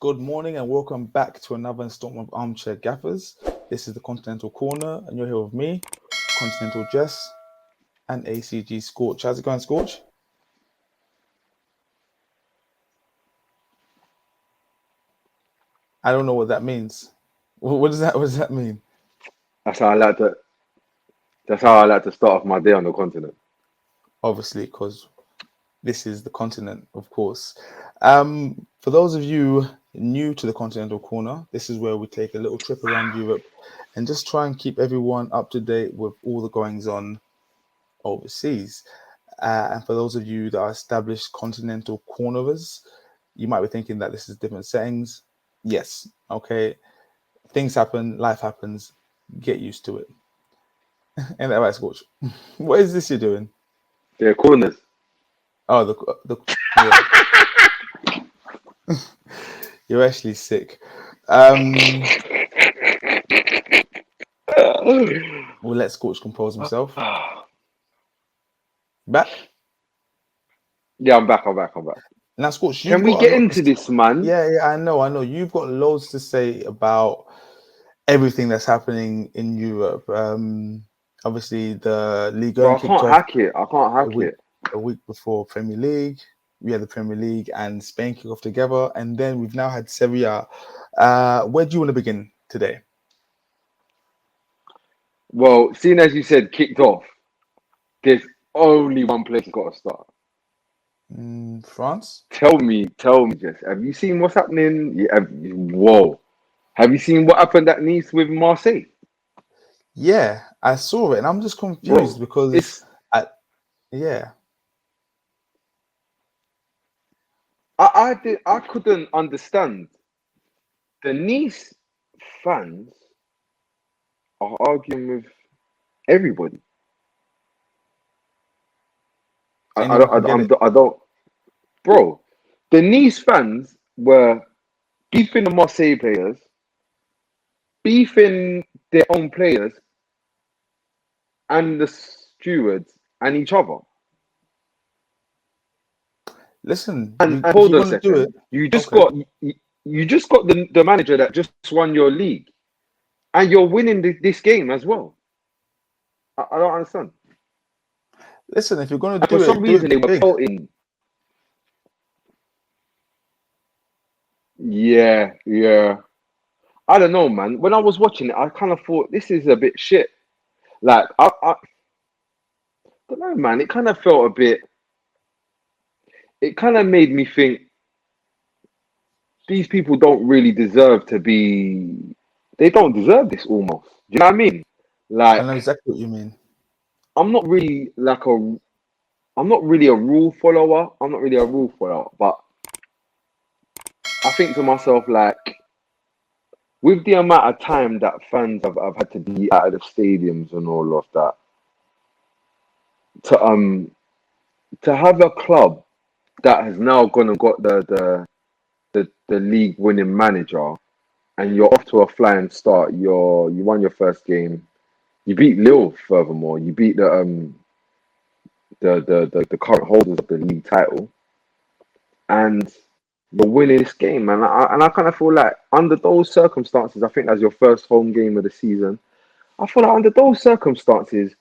Good morning and welcome back to another installment of Armchair Gaffers. This is the Continental Corner and you're here with me, Continental Jess, and ACG Scorch. How's it going, Scorch? I don't know what that means. What does that mean? That's how I like to. That's how I like to start off my day on the continent. Obviously, because this is the continent, of course. For those of you new to the Continental Corner, this is where we take a little trip around Europe and just try and keep everyone up to date with all the goings on overseas. And for those of you that are established Continental Cornerers, you might be thinking that this is different settings. Yes, okay. Things happen, life happens. Get used to it. Ain't that right, Scorch? What is this you're doing? They're corners. Oh, yeah. You're actually sick. We'll let Scorch compose himself. Back? Yeah, I'm back. Now, Scorch, Can we get into this, man? Yeah, I know. You've got loads to say about everything that's happening in Europe. Obviously, the Ligue 1 kicked off. I can't hack it. A week before Premier League. We had the Premier League and Spain kick off together, and then we've now had Serie A. Where do you want to begin today? Well, seeing as you said kicked off, there's only one place got to start. France? Tell me, Jess. Have you seen what's happening? Whoa. Have you seen what happened at Nice with Marseille? Yeah, I saw it, and I'm just confused because I couldn't understand. The Nice fans are arguing with everybody. I don't, bro. The Nice fans were beefing the Marseille players, beefing their own players, and the stewards and each other. Listen, and hold on a second. You just got the manager that just won your league, and you're winning this game as well. I don't understand. Listen, if you're going to do it, for some reason they were voting. Yeah. I don't know, man. When I was watching it, I kind of thought this is a bit shit. Like I don't know, man. It kind of felt a bit. It kind of made me think these people don't really deserve to be. They don't deserve this almost. Do you know what I mean? Like, I know exactly what you mean. I'm not really a rule follower. But I think to myself, like, with the amount of time that fans have had to be out of the stadiums and all of that, to have a club that has now gone and got the league winning manager, and you're off to a flying start. You won your first game. You beat Lille. Furthermore, you beat the current holders of the league title, and you're winning this game. And I kind of feel like under those circumstances, I think that's your first home game of the season. I feel like under those circumstances,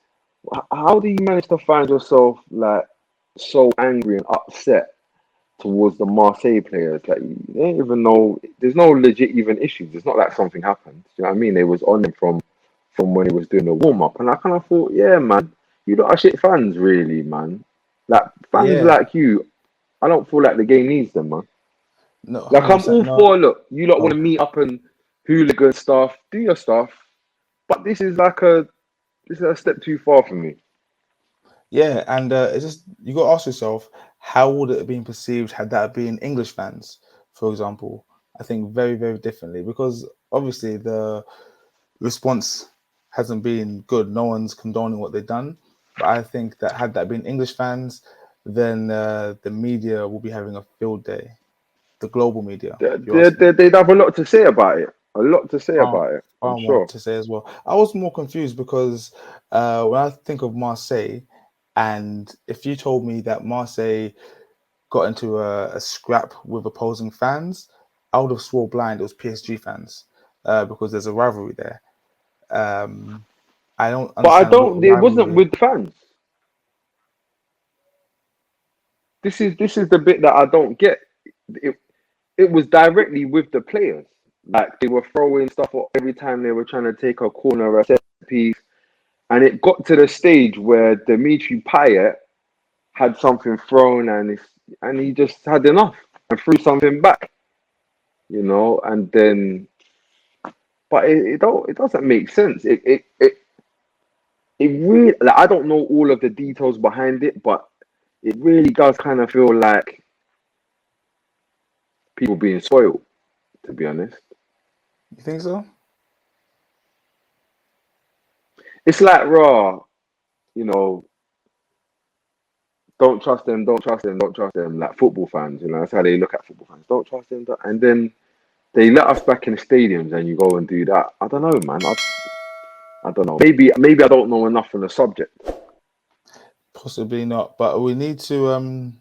how do you manage to find yourself like so angry and upset towards the Marseille players? Like, you don't even know. There's no legit even issues. It's not like something happened. You know what I mean? It was on him from when he was doing the warm up, and I kind of thought, yeah, man, you lot are shit fans, really, man. Like fans like you, I don't feel like the game needs them, man. No, like I'm all for, look, you lot want to meet up and hooligan stuff, do your stuff, but this is a step too far for me. Yeah, and it's just you got to ask yourself, how would it have been perceived had that been English fans, for example? I think very, very differently, because obviously the response hasn't been good. No one's condoning what they've done, but I think that had that been English fans, then the media will be having a field day. The global media. They'd have a lot to say about it. I'm sure. To say as well. I was more confused because when I think of Marseille, and if you told me that Marseille got into a scrap with opposing fans, I would have swore blind it was PSG fans because there's a rivalry there. I don't But I understand what don't. It wasn't rivalry. with the fans. This is the bit that I don't get. It was directly with the players. Like they were throwing stuff up every time they were trying to take a corner or a set piece, and it got to the stage where Dimitri Payet had something thrown, and he just had enough and threw something back, and then. But it doesn't make sense. It really, like, I don't know all of the details behind it, but it really does kind of feel like people being spoiled, to be honest. You think so? It's like raw, you know, don't trust them, don't trust them, don't trust them. Like football fans, that's how they look at football fans. Don't trust them, and then they let us back in the stadiums, and you go and do that. I don't know, man. I don't know. Maybe I don't know enough on the subject. Possibly not, but we need to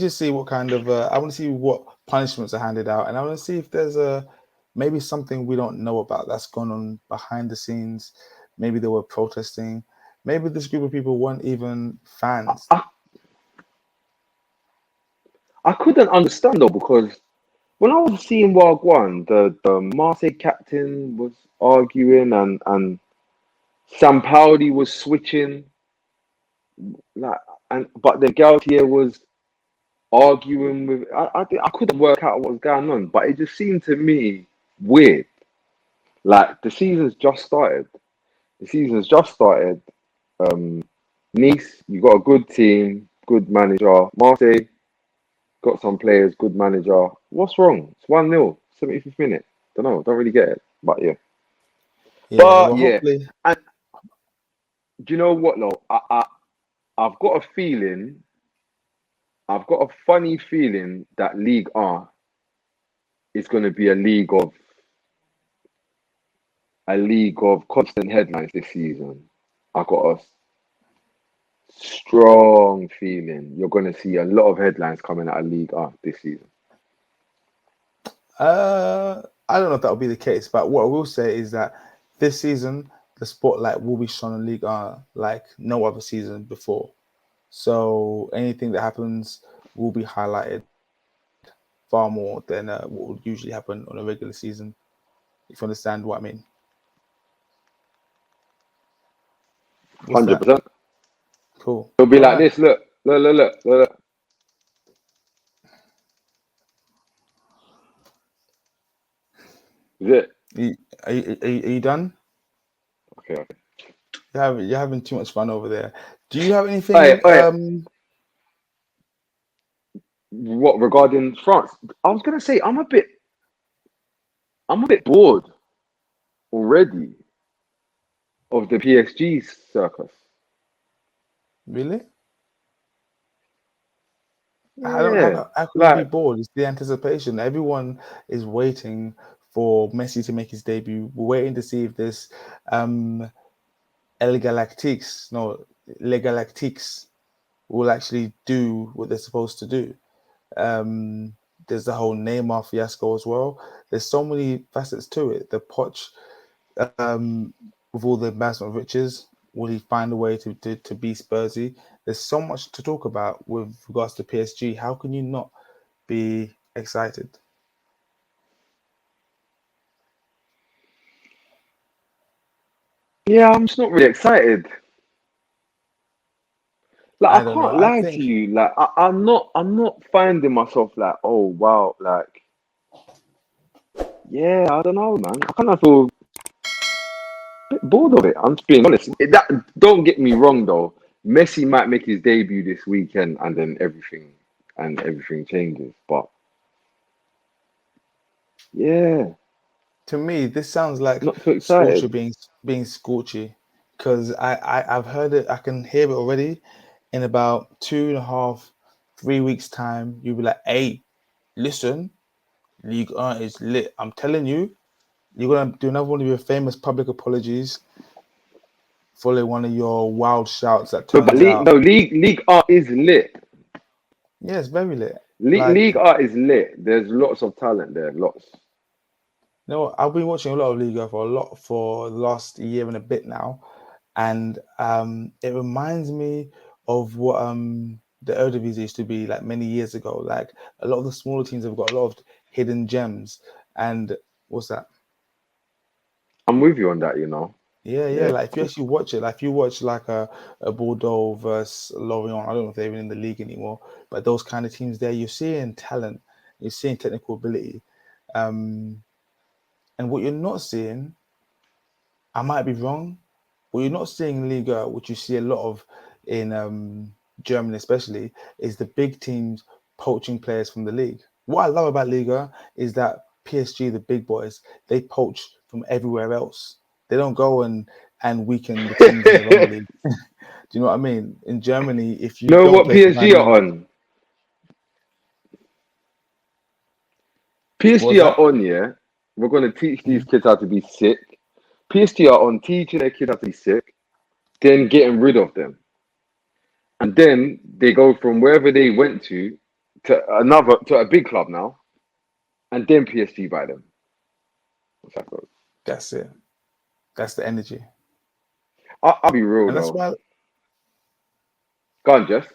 see what kind of I want to see what punishments are handed out, and I want to see if there's maybe something we don't know about that's gone on behind the scenes. Maybe they were protesting. Maybe this group of people weren't even fans. I couldn't understand though, because when I was seeing Wagwan, the Marseille captain was arguing, and Sampaoli was switching, but the Galtier was arguing with. I couldn't work out what was going on, but it just seemed to me weird. Like the season's just started. Nice, you got a good team, good manager. Marseille got some players, good manager. What's wrong? It's 1-0, 75th minute. Don't really get it, but yeah. Yeah, But well, yeah, hopefully. and do you know what though? I've got a feeling. I've got a funny feeling that League R is going to be a league of constant headlines this season. I got a strong feeling you're going to see a lot of headlines coming out of League R this season. I don't know if that will be the case, but what I will say is that this season the spotlight will be shone on League R like no other season before. So anything that happens will be highlighted far more than what would usually happen on a regular season. If you understand what I mean. What's that? 100%. Cool. It'll be All like right. this. Look. Is it? Are you done? Okay. You're having too much fun over there. Do you have anything? Hey. What regarding France? I was gonna say I'm a bit bored already of the PSG circus. Really? Yeah, How could you be like bored? It's the anticipation. Everyone is waiting for Messi to make his debut. We're waiting to see if this Les Galactiques will actually do what they're supposed to do. There's the whole Neymar fiasco as well. There's so many facets to it. The Poch, with all the embarrassment of riches, will he find a way to be Spursy? There's so much to talk about with regards to PSG. How can you not be excited? yeah, I'm just not really excited. Like I I don't know. can't I lie to think you. Like I'm not finding myself like, oh wow, like yeah, I don't know, man. I kind of feel a bit bored of it. I'm just being honest. Don't get me wrong though. Messi might make his debut this weekend, and then everything changes. But yeah, to me this sounds like not too Scorcher excited. being Scorchy, because I've heard it. I can hear it already. In about 2.5, 3 weeks time, you'll be like, "Hey, listen, League One is lit. I'm telling you, you're gonna do another one of your famous public apologies, following one of your wild shouts that No, but turns out, League R is lit. yeah, it's very lit. Like, League Art is lit. There's lots of talent there. Lots. I've been watching a lot of Liga for the last year and a bit now, and it reminds me of what the Eredivisie used to be like many years ago. Like a lot of the smaller teams have got a lot of hidden gems, and what's that? I'm with you on that. Yeah. Yeah. Like if you actually watch it, like if you watch like a Bordeaux versus Lorient, I don't know if they're even in the league anymore, but those kind of teams there, you're seeing talent, you're seeing technical ability, and what you're not seeing, I might be wrong, what you're not seeing in Liga, which you see a lot of in Germany especially, is the big teams poaching players from the league. What I love about Liga is that PSG, the big boys, they poach from everywhere else. They don't go and weaken the teams in their own league. Do you know what I mean? In Germany, if you Know don't what play for PSG Man are U, on? what was PSG are that? on, yeah. We're gonna teach these Mhm. kids how to be sick. PSG are on teaching their kids how to be sick, then getting rid of them. And then they go from wherever they went to a big club now, and then PSG buy them. What's that called? That's it. That's the energy. I'll be real And that's though. why Go on, Jess.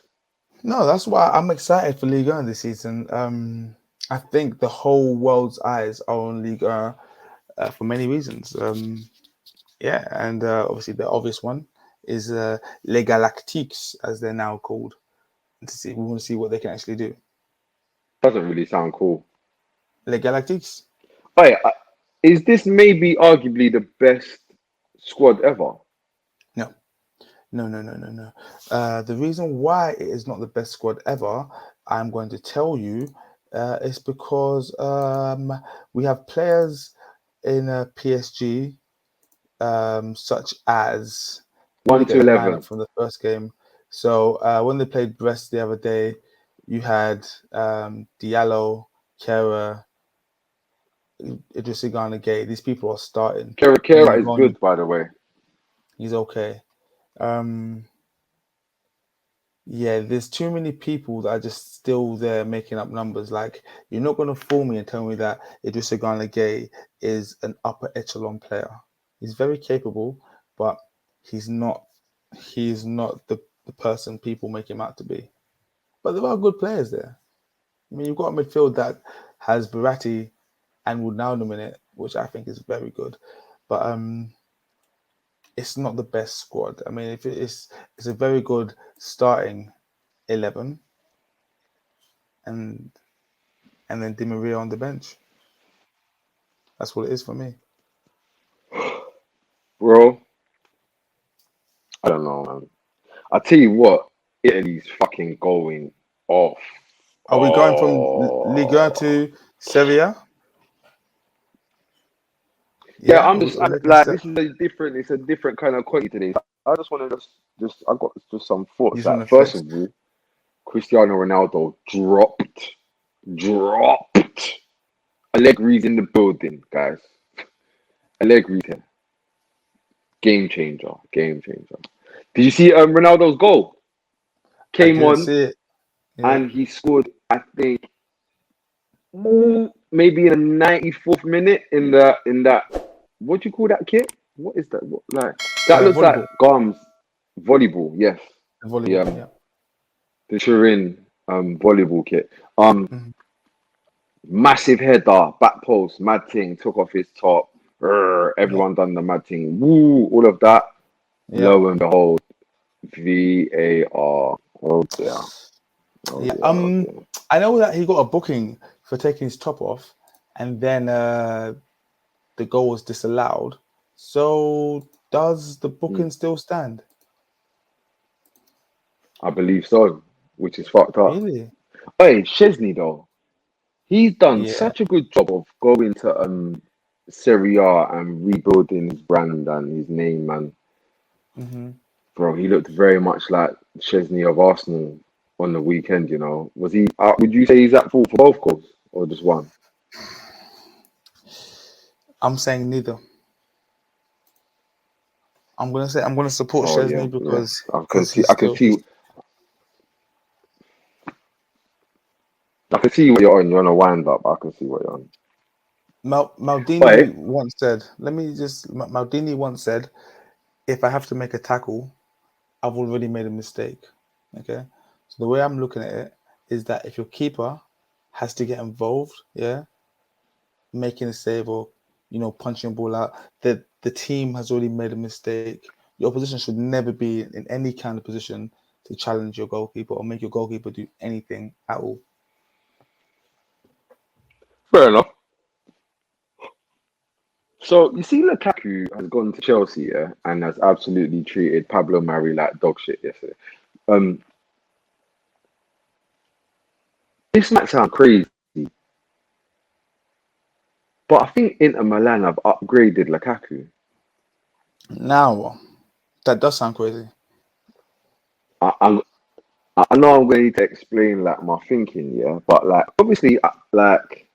No, that's why I'm excited for Ligue 1 this season. I think the whole world's eyes are on Ligue 1 for many reasons. Yeah, and obviously the obvious one is Les Galactiques, as they're now called. We want to see what they can actually do. Doesn't really sound cool. Les Galactiques? Oh yeah, is this maybe arguably the best squad ever? No, no. The reason why it is not the best squad ever, I'm going to tell you, is because we have players in PSG such as, let me One get to the lineup 11. from the first game. So when they played Brest the other day, you had Diallo, Kera, Idrissa Gana Gay. These people are starting. And then Kera you is go on, good, by the way. he's okay. Um, yeah, there's too many people that are just still there making up numbers. Like, you're not going to fool me and tell me that Idrissa Gana Gay is an upper echelon player. He's very capable, but he's not he's not the person people make him out to be. But there are good players there. I mean, you've got a midfield that has Verratti and Wijnaldum in it, which I think is very good. But it's not the best squad. I mean, if it's a very good starting 11, and then Di Maria on the bench. That's what it is for me. Bro, I don't know, man. I'll tell you what, Italy's fucking going off. Are we going from Liga Oh. to Serie A? Yeah, Yeah, I'm just we're taking like step. this is it's a different kind of quality today. I just want to I got just some You thoughts. just want Like to first flex. of all, Cristiano Ronaldo dropped. Allegri's in the building, guys. Allegri's here. Game changer. Did you see Ronaldo's goal? I Came didn't on see it. Yeah. and he scored. I think maybe in the 94th minute in that what do you call that kit? What is that? That looks like Volleyball. Garm's volleyball. Yes, the Volleyball. Yeah. the Turin volleyball kit. Mhm. Massive header, back post, mad thing, took off his top. Yeah. Everyone done the mad thing. Woo, all of that. Yeah. Lo and behold, VAR. Oh dear. Oh Yeah. dear. Oh dear. I know that he got a booking for taking his top off, and then the goal was disallowed. So does the Hmm. booking still stand? I believe so, which is fucked up. Really? Hey, Chesney though, he's done Yeah. such a good job of going to Serie A and rebuilding his brand and his name, man. Hmm. Bro, he looked very much like Chesney of Arsenal on the weekend. Was he? Would you say he's at fault for both goals or just one? I'm saying neither. I'm gonna support Oh yeah, Chesney yeah. because I can see. he's I can still see. he's I can see what you're on. You're on a wind up. I can see what you're on. Maldini once said, Maldini once said, if I have to make a tackle, I've already made a mistake. Okay. So the way I'm looking at it is that if your keeper has to get involved, yeah, making a save or, punching a ball out, the team has already made a mistake. Your opposition should never be in any kind of position to challenge your goalkeeper or make your goalkeeper do anything at all. Fair enough. So you see, Lukaku has gone to Chelsea, yeah, and has absolutely treated Pablo Mari like dog shit yesterday. This might sound crazy, but I think Inter Milan have upgraded Lukaku. Now, that does sound crazy. I know I'm going to explain like my thinking, yeah, but like obviously, like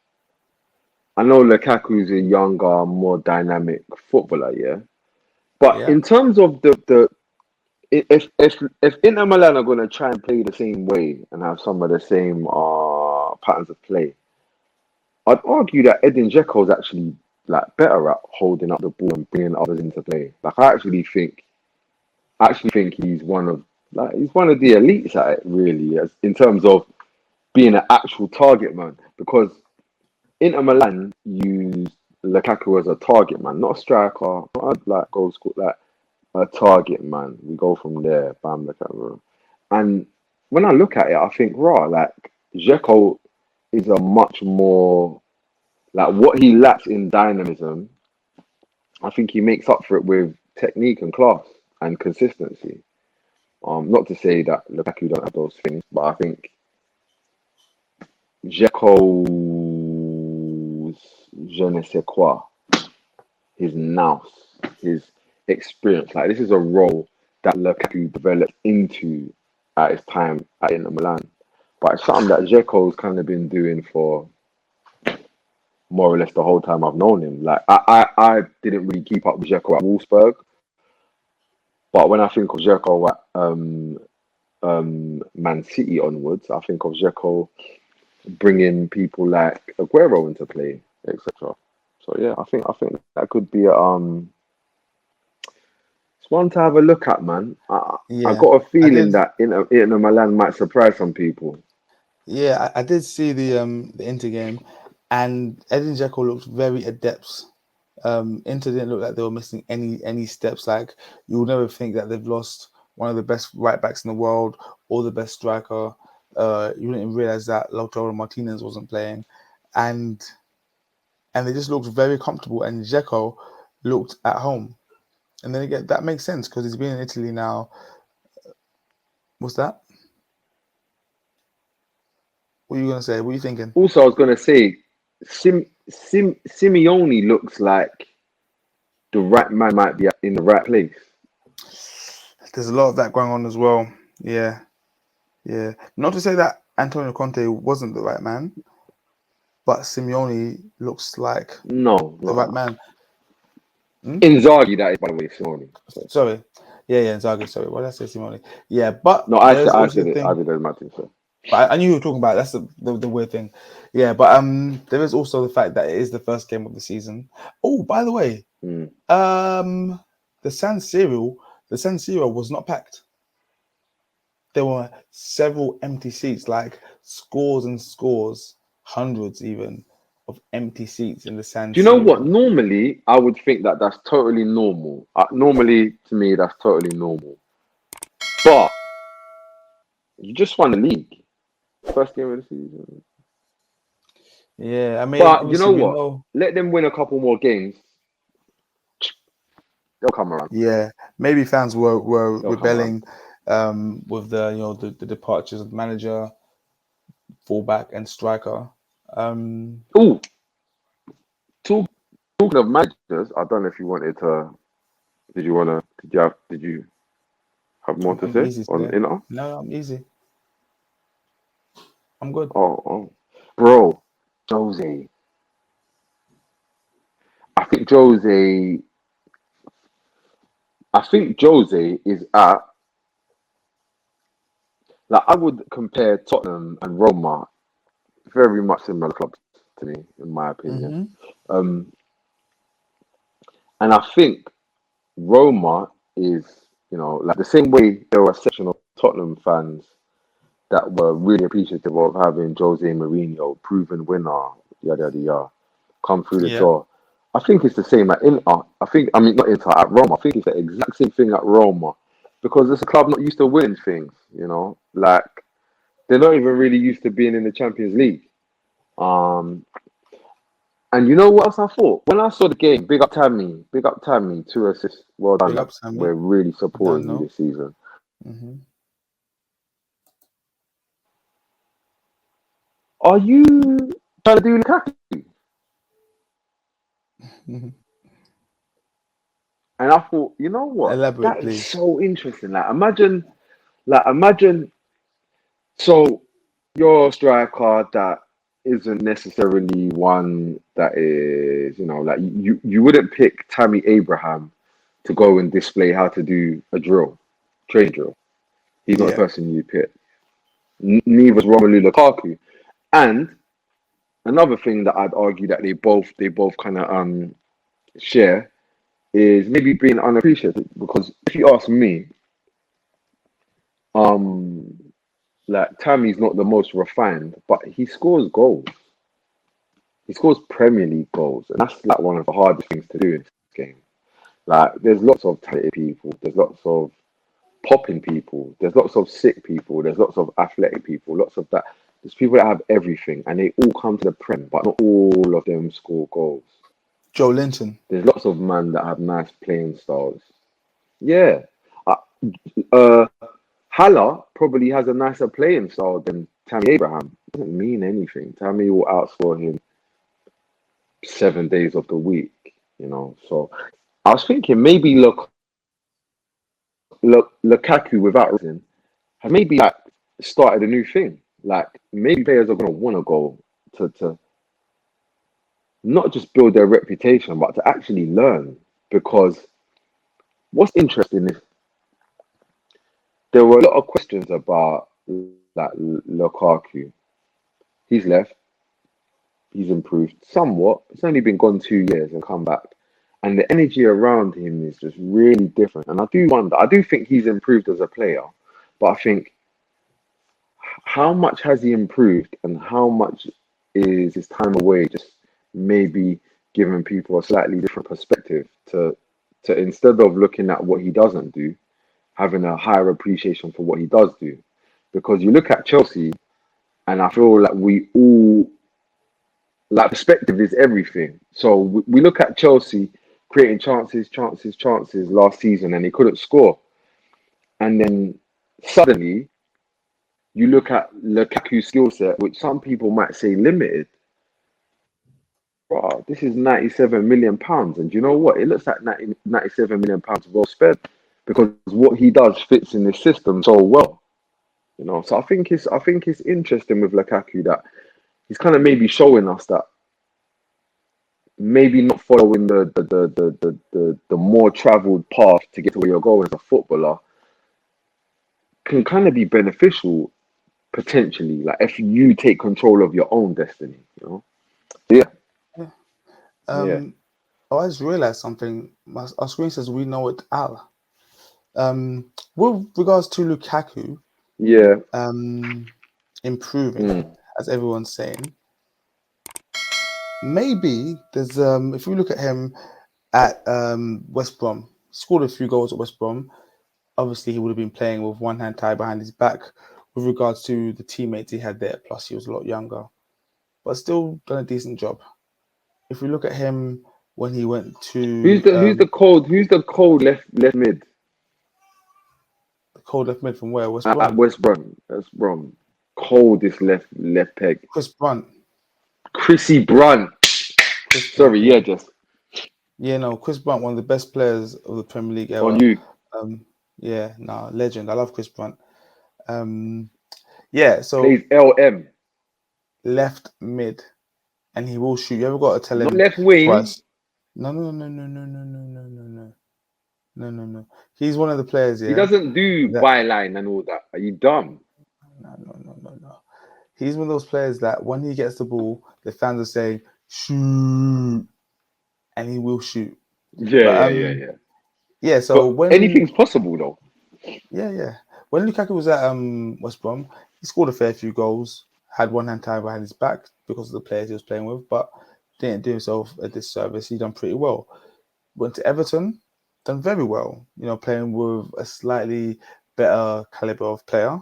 I know Lukaku's a younger, more dynamic footballer, yeah. But Yeah. in terms of the if Inter Milan are going to try and play the same way and have some of the same patterns of play, I'd argue that Edin Dzeko is actually like better at holding up the ball and bringing others into play. Like I actually think he's one of the elites at it, really, as in terms of being an actual target man. Because Inter Milan use Lukaku as a target man, not a striker, not a like goal scorer, like a target man. We go from there, bam, Lukaku. And when I look at it, I think, like Dzeko is a much more like what he lacks in dynamism. I think he makes up for it with technique and class and consistency. Not to say that Lukaku don't have those things, but I think Dzeko's je ne sais quoi, his nous, his experience. Like this is a role that Lukaku developed into at his time at Inter Milan. But it's something that Dzeko's kind of been doing for more or less the whole time I've known him. Like I didn't really keep up with Dzeko at Wolfsburg, but when I think of Dzeko at Man City onwards, I think of Dzeko bringing people like Aguero into play, etc. So yeah, I think that could be it's one to have a look at, man. I got a feeling that Inter Milan might surprise some people. Yeah, I did see the Inter game, and Edin Dzeko looked very adept. Inter didn't look like they were missing any steps. Like you would never think that they've lost one of the best right backs in the world or the best striker. You didn't realize that Lautaro Martinez wasn't playing, and they just looked very comfortable. And Dzeko looked at home, and then again that makes sense because he's been in Italy now. What's that? What are you gonna say? What are you thinking? Also, I was gonna say, Simeone looks like the right man might be in the right place. There's a lot of that going on as well. Yeah. Not to say that Antonio Conte wasn't the right man, but Simeone looks like No, the right man. Inzaghi, that is, by the way, Simeone. Sorry. Yeah, Inzaghi. Sorry, why did I say Simeone? Yeah, but no, I did it. I did it, Martin. So. But I knew you were talking about. That's the weird thing. Yeah, but there is also the fact that it is the first game of the season. Oh, by the way, the San Siro was not packed. There were several empty seats, like scores and scores, hundreds even, of empty seats in the San Siro. Do you know what? Normally, I would think that that's totally normal. Normally, to me, that's totally normal. But you just won the league. First game of the season. Yeah, I mean, but you know what? Let them win a couple more games. They'll come around. Yeah, maybe fans were rebelling with the departures of manager, fullback, and striker. Talking of managers, I don't know if you wanted to. Did you have more to say on Inter? No, I'm easy. I'm good. Oh, bro, Jose. I think Jose is at, like, I would compare Tottenham and Roma very much similar clubs to me, in my opinion. Mm-hmm. Um, and I think Roma is, like the same way there were a section of Tottenham fans that were really appreciative of having Jose Mourinho, proven winner, yada yada yada, come through the Yeah. door. I think it's the same at Inter. Not Inter, at Roma. I think it's the exact same thing at Roma, because it's a club not used to winning things. Like they're not even really used to being in the Champions League. And you know what else I thought? When I saw the game, big up Tammy, 2 assists, well Big done. up, Sammy. We're really Don't supporting you know. this season. Mm-hmm. Are you trying to do Lukaku? Mm-hmm. And I thought, you know what? Elaborate, That is please. so interesting. Imagine. So you're a striker that isn't necessarily one that is, like you wouldn't pick Tammy Abraham to go and display how to do a train drill. He's not the Yeah. person you pick. Neither is Romelu Lukaku. And another thing that I'd argue that they both kind of share is maybe being unappreciated. Because if you ask me, um, like Tammy's not the most refined, but he scores goals. He scores Premier League goals, and that's like one of the hardest things to do in this game. Like, there's lots of talented people, there's lots of popping people, there's lots of sick people, there's lots of athletic people, lots of that. There's people that have everything, and they all come to the Prem, but not all of them score goals. Joe Linton. There's lots of men that have nice playing styles. Yeah, uh, uh, Haller probably has a nicer playing style than Tammy Abraham. Doesn't mean anything. Tammy will outscore him 7 days of the week. So I was thinking maybe Lukaku without reason has maybe like started a new thing. Like maybe players are gonna want to go to not just build their reputation, but to actually learn. Because what's interesting is there were a lot of questions about like Lukaku. He's left. He's improved somewhat. It's only been gone 2 years and come back. And the energy around him is just really different. And I do think he's improved as a player, but I think how much has he improved and how much is his time away just maybe giving people a slightly different perspective to instead of looking at what he doesn't do, having a higher appreciation for what he does do. Because you look at Chelsea, and I feel like we all like perspective is everything. So we look at Chelsea creating chances last season, and they couldn't score. And then suddenly you look at Lukaku's skill set, which some people might say limited. Wow, this is £97 million, and you know what? It looks like £97 million well spent because what he does fits in this system so well. So I think it's interesting with Lukaku that he's kind of maybe showing us that maybe not following the more traveled path to get to where you're going as a footballer can kind of be beneficial potentially, like if you take control of your own destiny. Yeah, Yeah. yeah, Oh, I just realized something. Our screen says we know it Al. With regards to Lukaku, yeah. improving, Mm. as everyone's saying, maybe there's if we look at him at West Brom, scored a few goals at West Brom. Obviously, he would have been playing with one hand tied behind his back with regards to the teammates he had there. Plus, he was a lot younger, but still done a decent job. If we look at him when he went Who's to the cold left mid the cold left mid from where? West at Brom. West Brom? West Brom, coldest left peg. Chris Brunt. Chrissy Brunt. Chris Brunt, Sorry, yeah. yeah, just Yeah, no, Chris Brunt, one of the best players of the Premier League on era. you. Yeah, no, legend. I love Chris Brunt. Yeah, so Plays LM, left mid, and he will shoot. You ever got to tell not him left wing. twice? No, no, no, no, no, no, no, no, no, no, no, no, no. He's one of the players, He yeah. doesn't do That byline and all that. Are you dumb? no, no, no, no, no. He's one of those players that when he gets the ball, the fans are saying, shoot, and he will shoot. But yeah. So But when anything's possible though. when Lukaku was at West Brom, he scored a fair few goals, had one hand tied behind his back because of the players he was playing with, but didn't do himself a disservice. He done pretty well. Went to Everton, done very well. You know, playing with a slightly better caliber of player.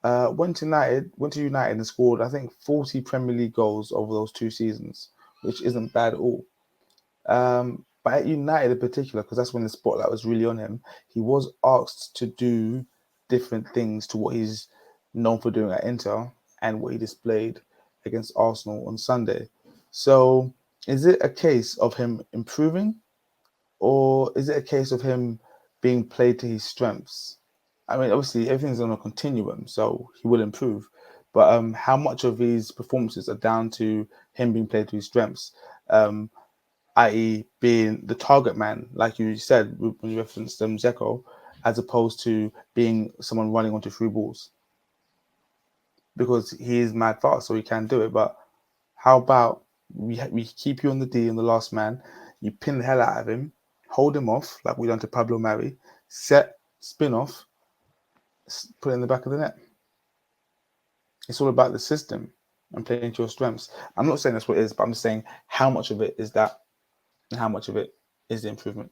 Went to United and scored, I think, 40 Premier League goals over those 2 seasons, which isn't bad at all. But at United in particular, because that's when the spotlight was really on him, he was asked to do different things to what he's known for doing at Inter and what he displayed against Arsenal on Sunday. So is it a case of him improving, or is it a case of him being played to his strengths? I mean, obviously, everything's on a continuum, so he will improve. But how much of his performances are down to him being played to his strengths? I.e., being the target man, like you said when you referenced Zeko, as opposed to being someone running onto through balls. Because he is mad fast, so he can do it. But how about we keep you on the D on the last man, you pin the hell out of him, hold him off, like we done to Pablo Mari, set, spin off, put it in the back of the net. It's all about the system and playing to your strengths. I'm not saying that's what it is, but I'm just saying how much of it is that and how much of it is the improvement.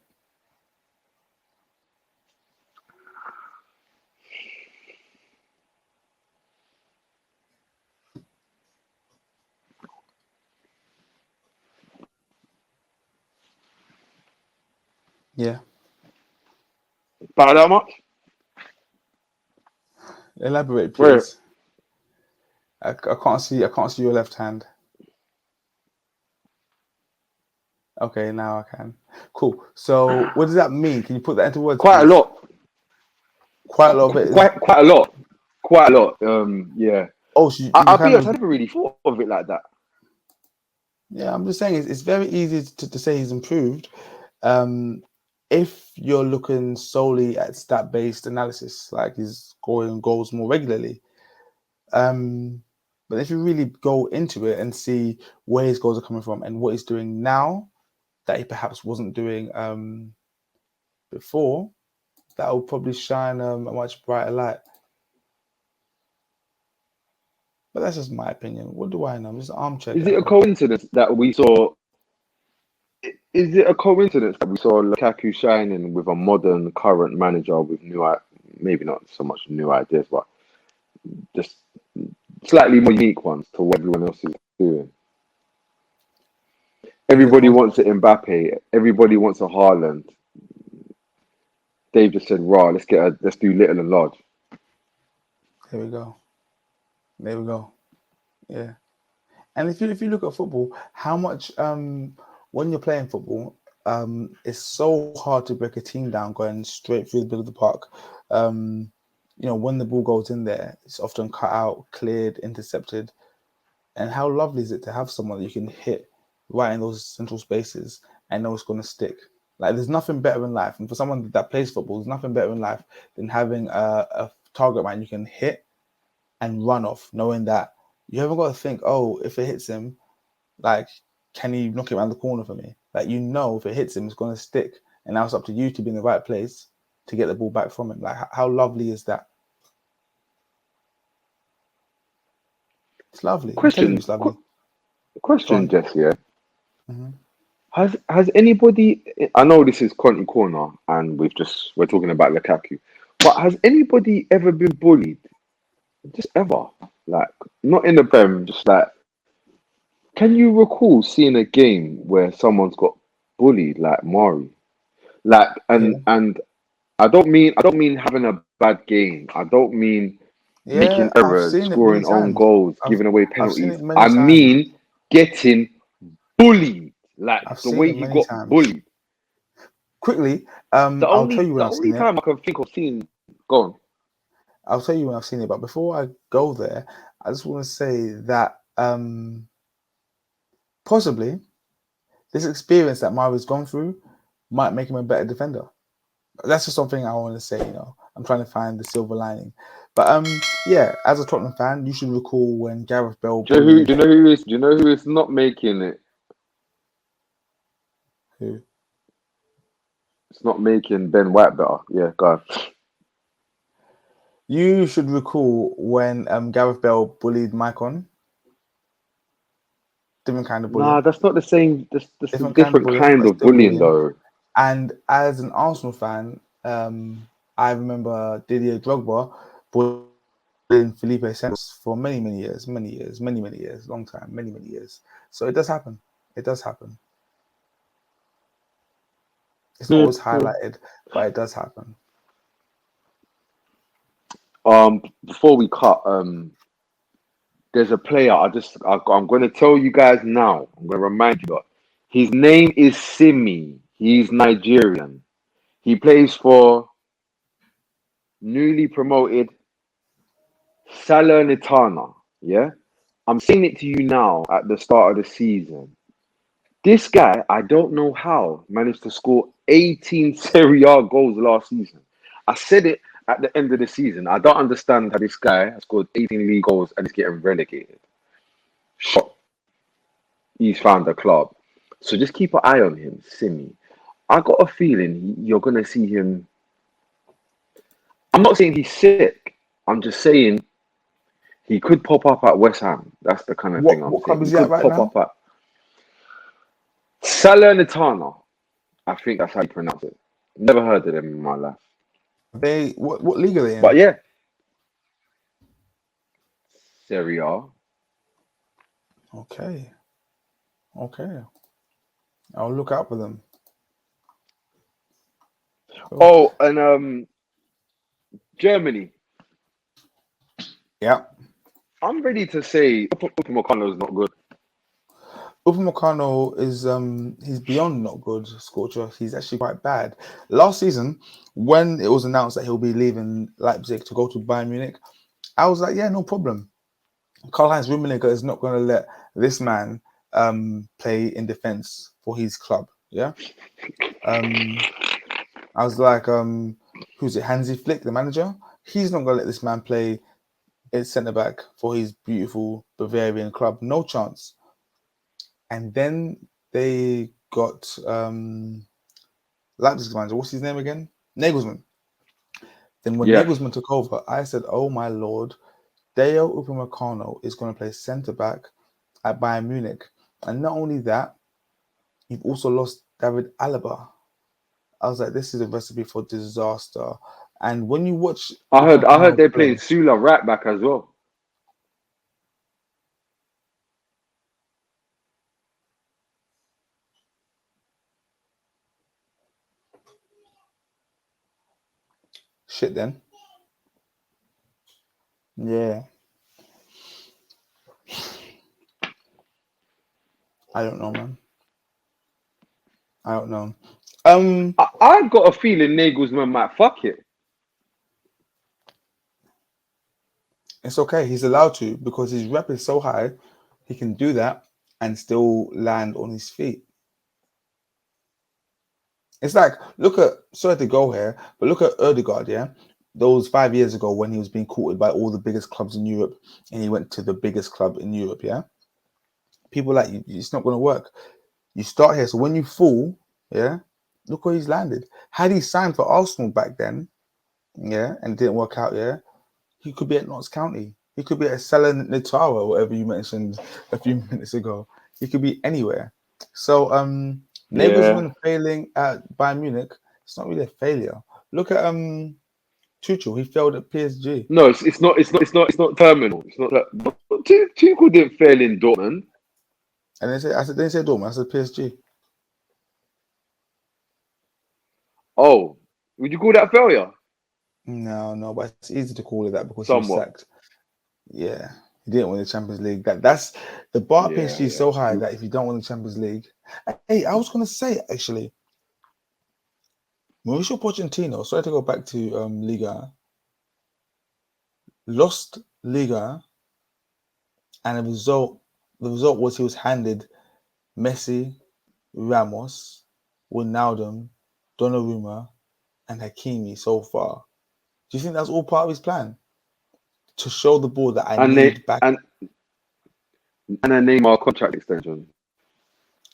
Yeah. By that much? Elaborate, Where? please. I can't see your left hand. Okay, now I can. Cool. So what does that mean? Can you put that into words? Quite please? a lot. Quite a lot of it. Quite a lot. Quite a lot. Yeah. Oh, so you I'll be kind honest, I of. never really thought of it like that. Yeah, I'm just saying it's very easy to say he's improved. If you're looking solely at stat-based analysis, like he's scoring goals more regularly. But if you really go into it and see where his goals are coming from and what he's doing now that he perhaps wasn't doing before, that will probably shine a much brighter light. But that's just my opinion. What do I know? I'm just an armchair Is it a gaffer. coincidence that we saw? Is it a coincidence that we saw Lukaku shining with a modern, current manager with maybe not so much new ideas, but just slightly more unique ones to what everyone else is doing? Everybody wants an Mbappe. Everybody wants a Haaland. Dave just said, "Raw, let's do little and large." There we go. Yeah. And if you look at football, how much when you're playing football, it's so hard to break a team down going straight through the middle of the park. When the ball goes in there, it's often cut out, cleared, intercepted. And how lovely is it to have someone that you can hit right in those central spaces and know it's going to stick? Like, there's nothing better in life. And for someone that plays football, there's nothing better in life than having a target man you can hit and run off, knowing that you haven't got to think, oh, if it hits him, like, can he knock it around the corner for me? Like, if it hits him, it's going to stick. And now it's up to you to be in the right place to get the ball back from him. Like, how lovely is that? It's lovely. I'm telling you, it's lovely. Question, Jess, yeah. Mm-hmm. Has anybody? I know this is Continental Corner, and we're talking about Lukaku, but has anybody ever been bullied? Just ever, like, not in the Prem, just like, can you recall seeing a game where someone's got bullied like Mari? Like, and I don't mean having a bad game. I don't mean making I've errors, seen it many scoring own times. goals, giving away I've seen penalties. it many I times. mean getting bullied, like I've the seen way it he many got times. Bullied. Quickly, The I'll tell you when I've only seen it. time I can think of seeing. Go on. I'll tell you when I've seen it. But before I go there, I just want to say that possibly this experience that Mari's gone through might make him a better defender. That's just something I want to say. I'm trying to find the silver lining. But yeah, as a Tottenham fan, you should recall when Gareth Bale Do you know who? bullied Do you know who is? Do you know who is not making it? who? It's not making Ben White better. Yeah, go on. You should recall when Gareth Bale bullied Maicon. Different kind of Nah, bullying. that's not the same. That's a Different kind of different bullying, kind but of still bullying, bullying. though. And as an Arsenal fan, I remember Didier Drogba bullying Felipe Santos for many years, long time, many years. So it does happen. It does happen. It's not always highlighted, but it does happen. Before we cut, there's a player. I'm going to tell you guys now. I'm going to remind you. His name is Simi. He's Nigerian. He plays for newly promoted Salernitana. Yeah, I'm saying it to you now at the start of the season. This guy, I don't know how, managed to score 18 Serie A goals last season. I said it at the end of the season. I don't understand how this guy has scored 18 league goals and is getting relegated. Shot. He's found a club. So just keep an eye on him, Simi. I got a feeling you're going to see him. I'm not saying he's sick. I'm just saying he could pop up at West Ham. That's the kind of thing I'm What saying. club is He he at could right pop now? up at Salernitana. I think that's how you pronounce it. Never heard of them in my life. What league are they But in? yeah, Serie A. Okay. I'll look out for them. Cool. Oh, and Germany. Yeah. I'm ready to say Upamecano is not good. Upamecano is he's beyond not good, Scorcher. He's actually quite bad. Last season, when it was announced that he'll be leaving Leipzig to go to Bayern Munich, I was like, yeah, no problem. Karl-Heinz Rummenigge is not going to let this man play in defense for his club. Yeah. I was like, who's it? Hansi Flick, the manager. He's not going to let this man play as centre back for his beautiful Bavarian club. No chance. And then they got Leipzig's manager. What's his name again? Nagelsmann. Then when Yeah, Nagelsmann took over, I said, "Oh my lord, Deo Upamecano is going to play centre back at Bayern Munich." And not only that, you've also lost David Alaba. I was like, "This is a recipe for disaster." And when you watch I heard Upamecano they're playing play, Sula right back as well. shit, then yeah, I don't know, man. I don't know. I've got a feeling Nagelsmann might fuck it. It's okay. He's allowed to because his rep is so high. He can do that and still land on his feet. It's like, look at, sorry to go here, but look at Erdegaard, yeah? Those 5 years ago when he was being courted by all the biggest clubs in Europe and he went to the biggest club in Europe, yeah? People like, it's not going to work. You start here. So when you fall, yeah, look where he's landed. Had he signed for Arsenal back then, yeah, and it didn't work out, yeah, he could be at Notts County. He could be at Salernitana, or whatever you mentioned a few minutes ago. He could be anywhere. So Yeah. Nagelsmann failing at Bayern Munich, it's not really a failure. Look at Tuchel, he failed at PSG. No, it's not terminal. It's not that. Tuchel didn't fail in Dortmund. And they say Dortmund, I said PSG. Oh, would you call that failure? No, but it's easy to call it that because he was Somewhat. sacked. Yeah. He didn't win the Champions League. That's the bar at Yeah, PSG is yeah. so high that if you don't win the Champions League. Hey, I was gonna say actually, Mauricio Pochettino, sorry to go back to Liga, lost Liga, and the result was he was handed Messi, Ramos, Wijnaldum, Donnarumma, and Hakimi so far. Do you think that's all part of his plan? to show the board that I And they need back, and a Neymar contract extension,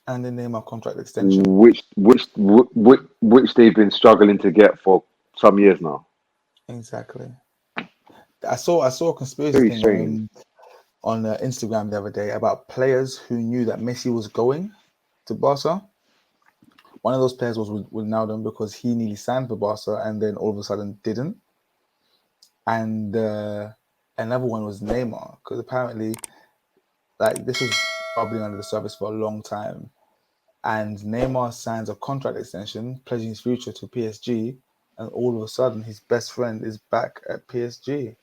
and the name of contract extension. which they've been struggling to get for some years now. Exactly. I saw a conspiracy Very thing strange. on Instagram the other day about players who knew that Messi was going to Barca. One of those players was with Ronaldo because he nearly signed for Barca and then all of a sudden didn't. And another one was Neymar because apparently, like, this was bubbling under the surface for a long time. And Neymar signs a contract extension, pledging his future to PSG, and all of a sudden his best friend is back at PSG.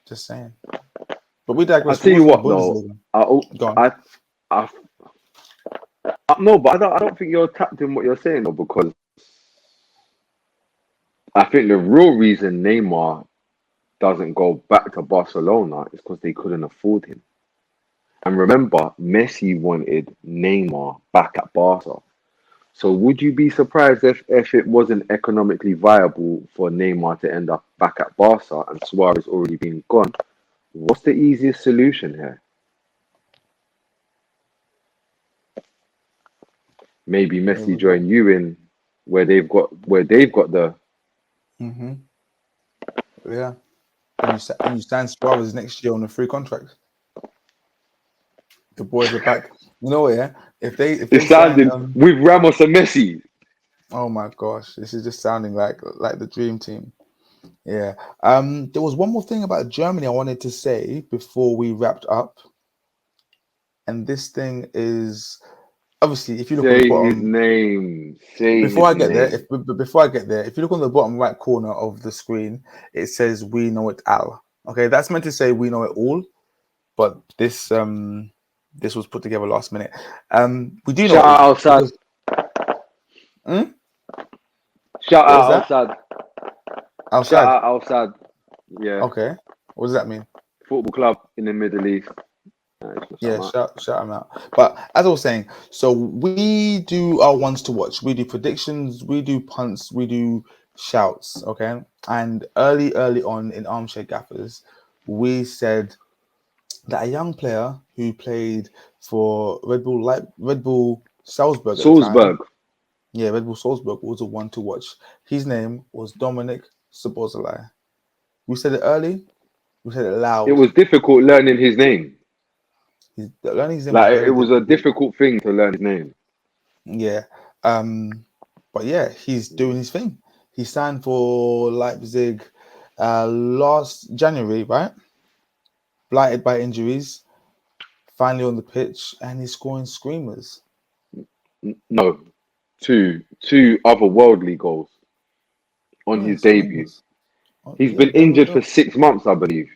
Just saying. But we I digress. tell What you was in the what, though, Bundesliga? I, Go on. I no, but I don't think you're tapped in what you're saying, though, because I think the real reason Neymar doesn't go back to Barcelona is because they couldn't afford him. And remember, Messi wanted Neymar back at Barca. So would you be surprised if it wasn't economically viable for Neymar to end up back at Barca and Suarez already being gone? What's the easiest solution here? Maybe Messi join you in where they've got the Mm-hmm. Yeah. And you sign Suarez next year on a free contract. The boys are back. You know what? Yeah. If they it's sign sounding with Ramos and Messi. oh my gosh, this is just sounding like the dream team. Yeah. There was one more thing about Germany I wanted to say before we wrapped up, and this thing is obviously if you look on the Say his bottom. name. Say Before his I get there, name. before I get there, if you look on the bottom right corner of the screen, it says "We know it all." Okay, that's meant to say "We know it all," but this was put together last minute. We do know Shout it out all outside. because hmm? Shout What was out that? outside. Shout Outside. out outside. Yeah. Okay, what does that mean? Football club in the Middle East. Yeah, shout them out. But as I was saying, so we do our ones to watch. We do predictions, we do punts, we do shouts. Okay, and early on in Armchair Gaffers, we said that a young player who played for Red Bull Salzburg at the time, Salzburg. yeah, Red Bull Salzburg was a one to watch. His name was Dominic Szoboszlai. We said it early, we said it It loud. was difficult learning his name. Learning his name was Like very it was a difficult. difficult thing to learn his name. Yeah. But yeah, he's doing his thing. He signed for Leipzig last January, right? Blighted by injuries, finally on the pitch, and he's scoring screamers. No, two otherworldly goals on Yeah, his debut. screamers. Oh, He's yeah, been there we injured for go. 6 months, I believe.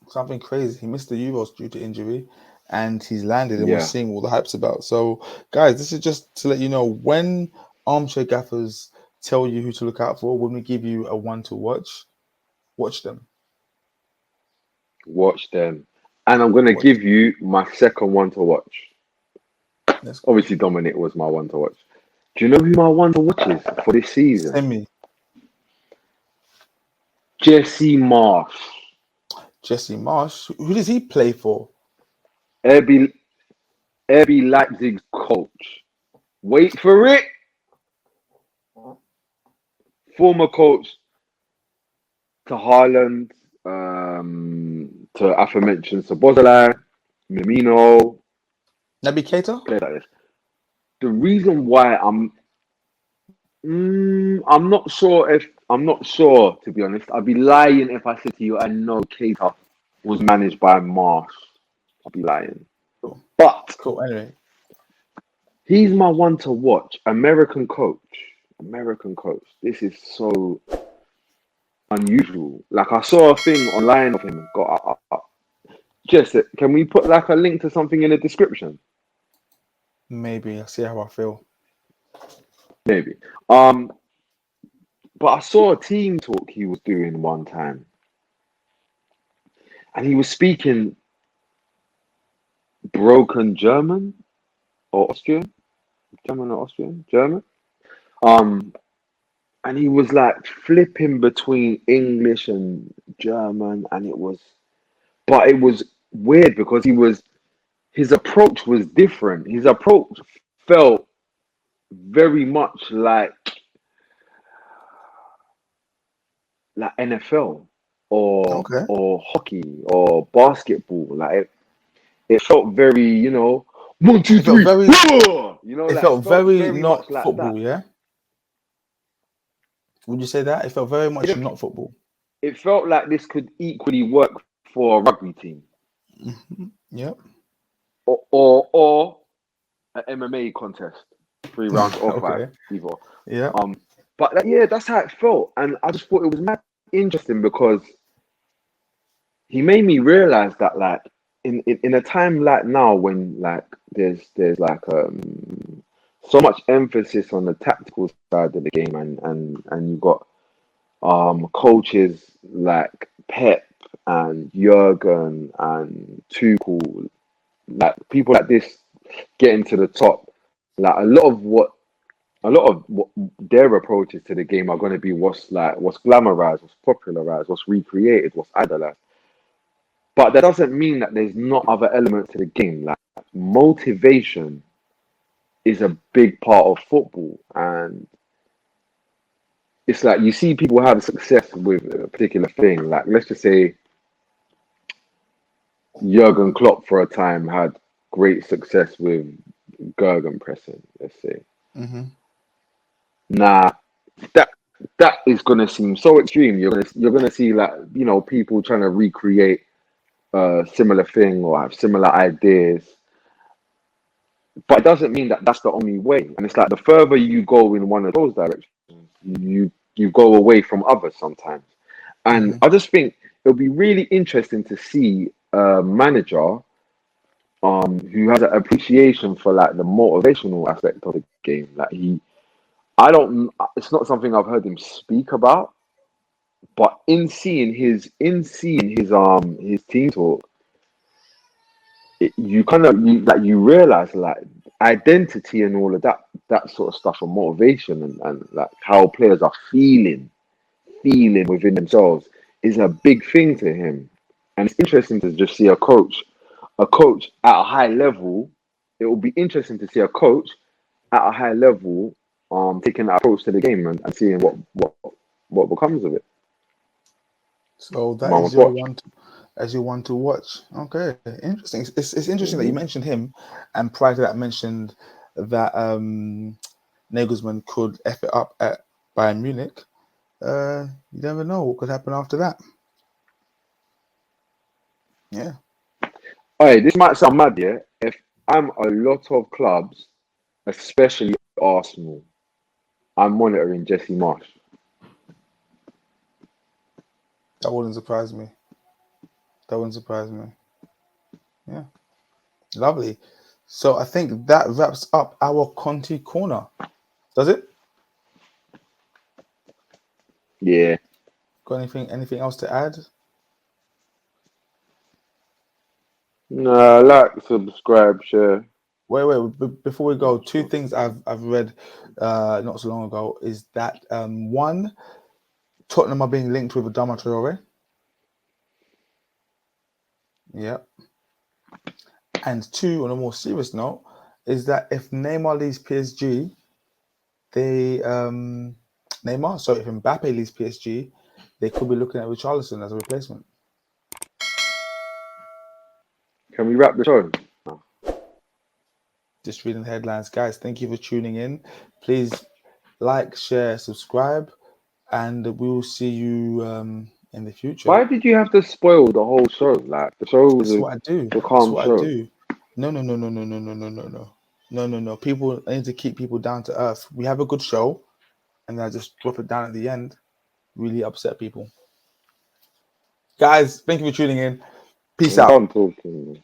Something crazy. He missed the Euros due to injury, and he's landed, and we're Yeah. seeing all the hypes about. So, guys, this is just to let you know when Armchair Gaffers tell you who to look out for. When we give you a one to watch them. Watch them. And I'm gonna Watch. give you my second one to watch. Let's go. Obviously, Dominic was my one to watch. Do you know who my one to watch is for this season? Send me Jesse Marsh. Jesse Marsh. Who does he play for? RB Leipzig's coach. Wait for it. Former coach to Haaland, to aforementioned Szoboszlai, Mimino, Naby Keita? players like this. The reason why I'm not sure to be honest. I'd be lying if I said to you I know Keita was managed by Marsh. I'd be lying. Cool. But Cool. Anyway. he's my one to watch. American coach. This is so unusual. Like I saw a thing online of him. Just can we put like a link to something in the description? Maybe. I'll see how I feel. Maybe. But I saw a team talk he was doing one time, and he was speaking broken German or Austrian, German or Austrian, German. and he was like flipping between English and German, and but it was weird because his approach was different. His approach felt very much like NFL Okay. or hockey or basketball. Like it felt very, 1, 2, It felt 3, very. It like it felt felt very very much not like that. football. Yeah. Would you say that it felt very much not football? It felt like this could equally work for a rugby team Yep. or an MMA contest, 3 rounds or 5, Okay. either. Yeah. But yeah, that's how it felt, and I just thought it was mad interesting because he made me realize that like in a time like now when like there's like so much emphasis on the tactical side of the game and you got coaches like Pep and Jurgen and Tuchel, like people like this getting to the top. Like a lot of what their approaches to the game are going to be what's glamorized, what's popularized, what's recreated, what's idolized. But that doesn't mean that there's not other elements to the game. Like motivation is a big part of football, and it's like you see people have success with a particular thing. Like let's just say Jurgen Klopp for a time had great success with Gergen pressing. Let's say Mm-hmm. now that that is gonna seem so extreme. You're gonna see like people trying to recreate a similar thing or have similar ideas. But it doesn't mean that that's the only way. And it's like the further you go in one of those directions, you go away from others sometimes. And Mm-hmm. I just think it'll be really interesting to see a manager who has an appreciation for like the motivational aspect of the game. Like I don't. It's not something I've heard him speak about, but in seeing his team talk, you kind of you realize like identity and all of that sort of stuff and motivation and like how players are feeling within themselves is a big thing to him. And it's interesting to just see a coach at a high level. It will be interesting to see a coach at a high level taking that approach to the game and seeing what becomes of it. So that Man is must your watch. one as you want to watch. Okay, interesting. It's interesting that you Hmm. mentioned him, and prior to that mentioned that Nagelsmann could F it up at Bayern Munich. You never know what could happen after that. Yeah. Hey, this might sound mad, yeah. If I'm a lot of clubs, especially Arsenal, I'm monitoring Jesse Marsh. That wouldn't surprise me. That wouldn't surprise me. Yeah. Lovely. So I think that wraps up our Conti corner. Does it? Yeah. Got anything else to add? No, like, subscribe, share. Wait. Before we go, two things I've read not so long ago is that one, Tottenham are being linked with Adama Traore. Yeah. And two, on a more serious note, is that if Neymar leaves PSG, if Mbappe leaves PSG, they could be looking at Richarlison as a replacement. Can we wrap the show? Just reading the headlines, guys. Thank you for tuning in. Please like, share, subscribe, and we will see you in the future. Why did you have to spoil the whole show? Like the show was This is what I do. a This is calm what I show. do. No. People, I need to keep people down to earth. We have a good show, and then I just drop it down at the end. Really upset people. Guys, thank you for tuning in. Peace I'm out. done talking.